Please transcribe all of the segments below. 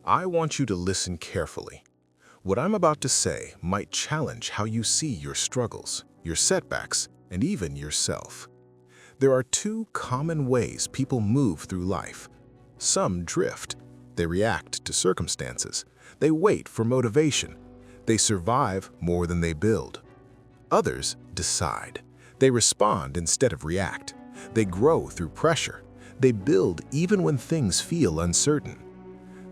I want you to listen carefully. What I'm about to say might challenge how you see your struggles, your setbacks, and even yourself. There are two common ways people move through life. Some drift. They react to circumstances. They wait for motivation. They survive more than they build. Others decide. They respond instead of react. They grow through pressure. They build even when things feel uncertain.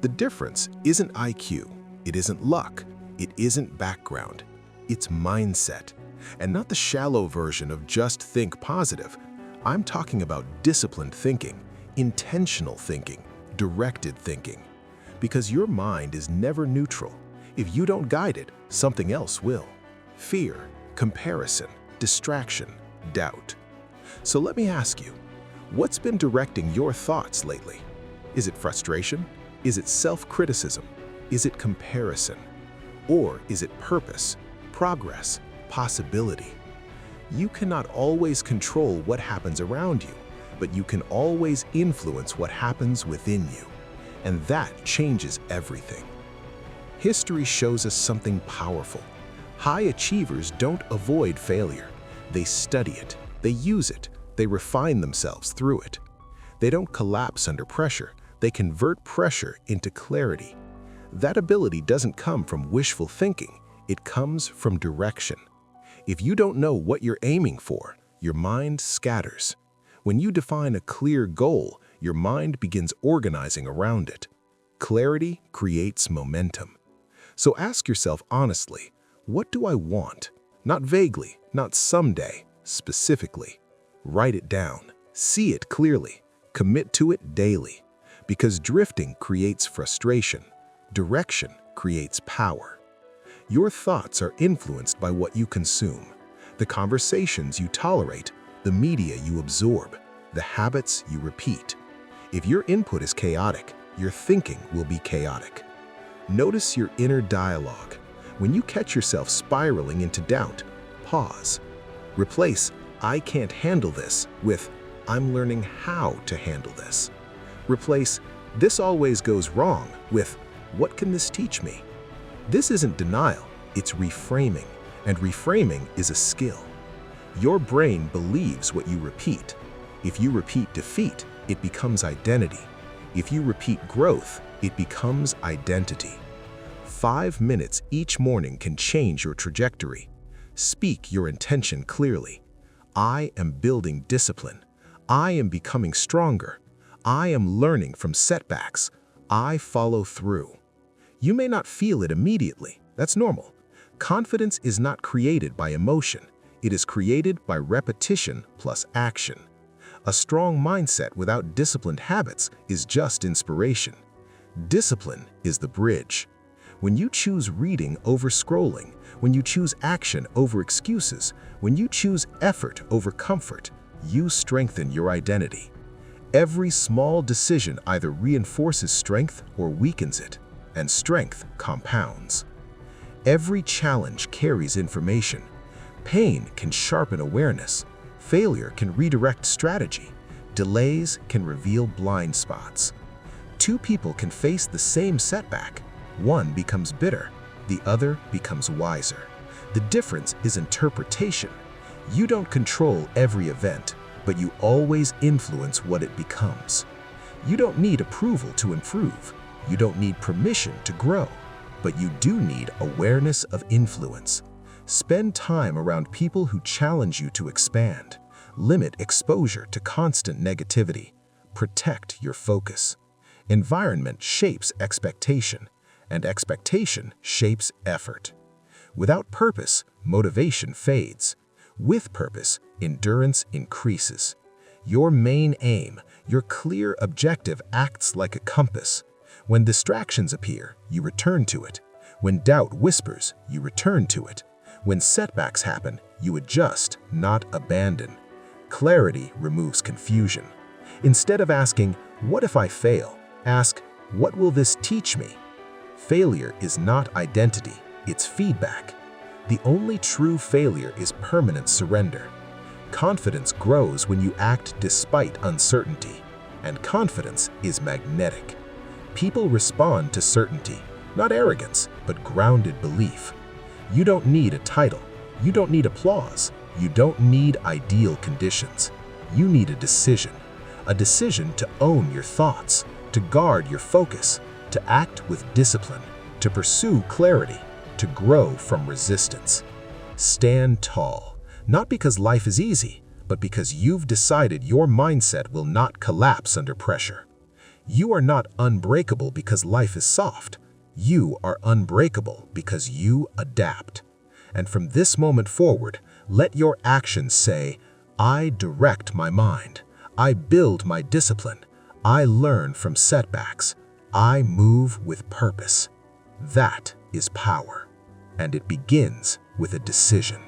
The difference isn't IQ. It isn't luck. It isn't background. It's mindset. And not the shallow version of just think positive. I'm talking about disciplined thinking, intentional thinking, directed thinking. Because your mind is never neutral. If you don't guide it, something else will. Fear, comparison, distraction, doubt. So let me ask you, what's been directing your thoughts lately? Is it frustration? Is it self-criticism? Is it comparison? Or is it purpose, progress, possibility? You cannot always control what happens around you, but you can always influence what happens within you. And that changes everything. History shows us something powerful. High achievers don't avoid failure. They study it, they use it, they refine themselves through it. They don't collapse under pressure, they convert pressure into clarity. That ability doesn't come from wishful thinking, it comes from direction. If you don't know what you're aiming for, your mind scatters. When you define a clear goal, your mind begins organizing around it. Clarity creates momentum. So ask yourself honestly, what do I want? Not vaguely, not someday, specifically. Write it down, see it clearly, commit to it daily. Because drifting creates frustration, direction creates power. Your thoughts are influenced by what you consume, the conversations you tolerate, the media you absorb, the habits you repeat. If your input is chaotic, your thinking will be chaotic. Notice your inner dialogue. When you catch yourself spiraling into doubt, pause. Replace "I can't handle this" with "I'm learning how to handle this." Replace "this always goes wrong" with "what can this teach me?" This isn't denial, it's reframing, and reframing is a skill. Your brain believes what you repeat. If you repeat defeat, it becomes identity. If you repeat growth, it becomes identity. 5 minutes each morning can change your trajectory. Speak your intention clearly. I am building discipline. I am becoming stronger. I am learning from setbacks. I follow through. You may not feel it immediately. That's normal. Confidence is not created by emotion. It is created by repetition plus action. A strong mindset without disciplined habits is just inspiration. Discipline is the bridge. When you choose reading over scrolling, when you choose action over excuses, when you choose effort over comfort, you strengthen your identity. Every small decision either reinforces strength or weakens it, and strength compounds. Every challenge carries information. Pain can sharpen awareness. Failure can redirect strategy. Delays can reveal blind spots. Two people can face the same setback. One becomes bitter, the other becomes wiser. The difference is interpretation. You don't control every event, but you always influence what it becomes. You don't need approval to improve. You don't need permission to grow, but you do need awareness of influence. Spend time around people who challenge you to expand. Limit exposure to constant negativity. Protect your focus. Environment shapes expectation, and expectation shapes effort. Without purpose, motivation fades. With purpose, endurance increases. Your main aim, your clear objective acts like a compass. When distractions appear, you return to it. When doubt whispers, you return to it. When setbacks happen, you adjust, not abandon. Clarity removes confusion. Instead of asking, "What if I fail?" ask, "What will this teach me?" Failure is not identity, it's feedback. The only true failure is permanent surrender. Confidence grows when you act despite uncertainty, and confidence is magnetic. People respond to certainty, not arrogance, but grounded belief. You don't need a title. You don't need applause. You don't need ideal conditions. You need a decision to own your thoughts, to guard your focus, to act with discipline, to pursue clarity, to grow from resistance. Stand tall, not because life is easy, but because you've decided your mindset will not collapse under pressure. You are not unbreakable because life is soft. You are unbreakable because you adapt. And from this moment forward, let your actions say, I direct my mind. I build my discipline. I learn from setbacks. I move with purpose. That is power. And it begins with a decision.